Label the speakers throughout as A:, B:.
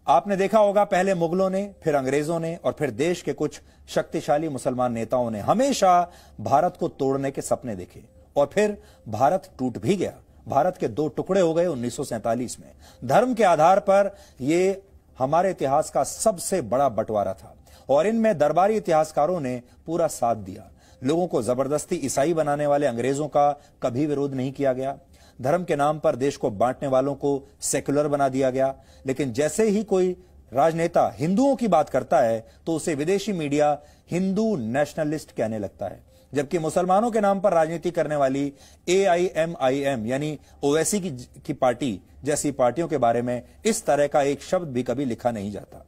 A: आपने देखा होगा पहले मुगलों ने, फिर अंग्रेजों ने और फिर देश के कुछ शक्तिशाली मुसलमान नेताओं ने हमेशा भारत को तोड़ने के सपने देखे और फिर भारत टूट भी गया। भारत के दो टुकड़े हो गए 1947 में। धर्म के आधार पर यह हमारे इतिहास का सबसे बड़ा बंटवारा था और इनमें दरबारी इतिहासकारों ने पूरा साथ दिया। लोगों को जबरदस्ती ईसाई बनाने वाले अंग्रेजों का कभी विरोध नहीं किया गया। धर्म के नाम पर देश को बांटने वालों को सेक्युलर बना दिया गया। लेकिन जैसे ही कोई राजनेता हिंदुओं की बात करता है तो उसे विदेशी मीडिया हिंदू नेशनलिस्ट कहने लगता है, जबकि मुसलमानों के नाम पर राजनीति करने वाली AIMIM यानी ओवैसी की पार्टी जैसी पार्टियों के बारे में इस तरह का एक शब्द भी कभी लिखा नहीं जाता।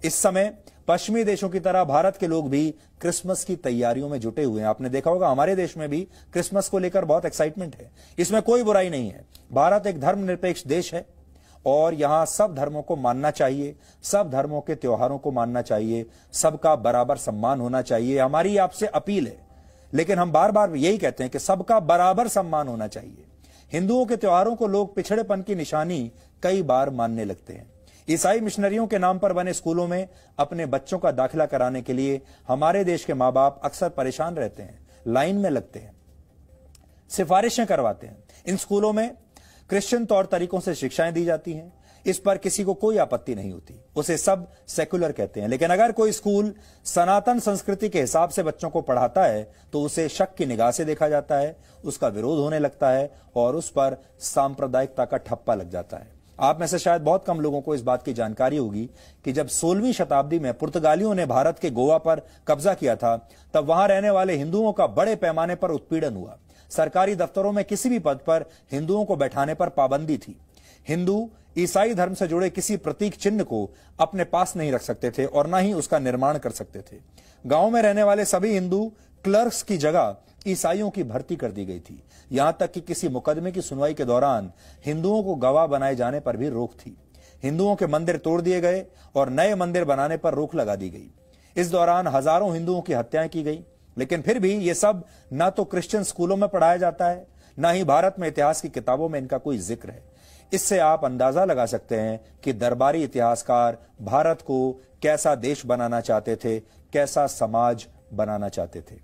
A: इस समय पश्चिमी देशों की तरह भारत के लोग भी क्रिसमस की तैयारियों में जुटे हुए हैं। आपने देखा होगा हमारे देश में भी क्रिसमस को लेकर बहुत एक्साइटमेंट है। इसमें कोई बुराई नहीं है। भारत एक धर्मनिरपेक्ष देश है और यहां सब धर्मों को मानना चाहिए, सब धर्मों के त्योहारों को मानना चाहिए, सबका बराबर सम्मान होना चाहिए। हमारी आपसे अपील है, लेकिन हम बार बार यही कहते हैं कि सबका बराबर सम्मान होना चाहिए। हिंदुओं के त्योहारों को लोग पिछड़ेपन की निशानी कई बार मानने लगते हैं। ईसाई मिशनरियों के नाम पर बने स्कूलों में अपने बच्चों का दाखिला कराने के लिए हमारे देश के मां बाप अक्सर परेशान रहते हैं, लाइन में लगते हैं, सिफारिशें करवाते हैं। इन स्कूलों में क्रिश्चियन तौर तरीकों से शिक्षाएं दी जाती हैं। इस पर किसी को कोई आपत्ति नहीं होती, उसे सब सेक्युलर कहते हैं। लेकिन अगर कोई स्कूल सनातन संस्कृति के हिसाब से बच्चों को पढ़ाता है तो उसे शक की निगाह से देखा जाता है, उसका विरोध होने लगता है और उस पर सांप्रदायिकता का ठप्पा लग जाता है। आप में से शायद बहुत कम लोगों को इस बात की जानकारी होगी कि जब 16वीं शताब्दी में पुर्तगालियों ने भारत के गोवा पर कब्जा किया था, तब वहां रहने वाले हिंदुओं का बड़े पैमाने पर उत्पीड़न हुआ। सरकारी दफ्तरों में किसी भी पद पर हिंदुओं को बैठाने पर पाबंदी थी। हिंदू ईसाई धर्म से जुड़े किसी प्रतीक चिन्ह को अपने पास नहीं रख सकते थे और न ही उसका निर्माण कर सकते थे। गांव में रहने वाले सभी हिंदू क्लर्क्स की जगह ईसाइयों की भर्ती कर दी गई थी। यहां तक कि किसी मुकदमे की सुनवाई के दौरान हिंदुओं को गवाह बनाए जाने पर भी रोक थी। हिंदुओं के मंदिर तोड़ दिए गए और नए मंदिर बनाने पर रोक लगा दी गई। इस दौरान हजारों हिंदुओं की हत्याएं की गई। लेकिन फिर भी ये सब ना तो क्रिश्चियन स्कूलों में पढ़ाया जाता है, ना ही भारत में इतिहास की किताबों में इनका कोई जिक्र है। इससे आप अंदाजा लगा सकते हैं कि दरबारी इतिहासकार भारत को कैसा देश बनाना चाहते थे, कैसा समाज बनाना चाहते थे।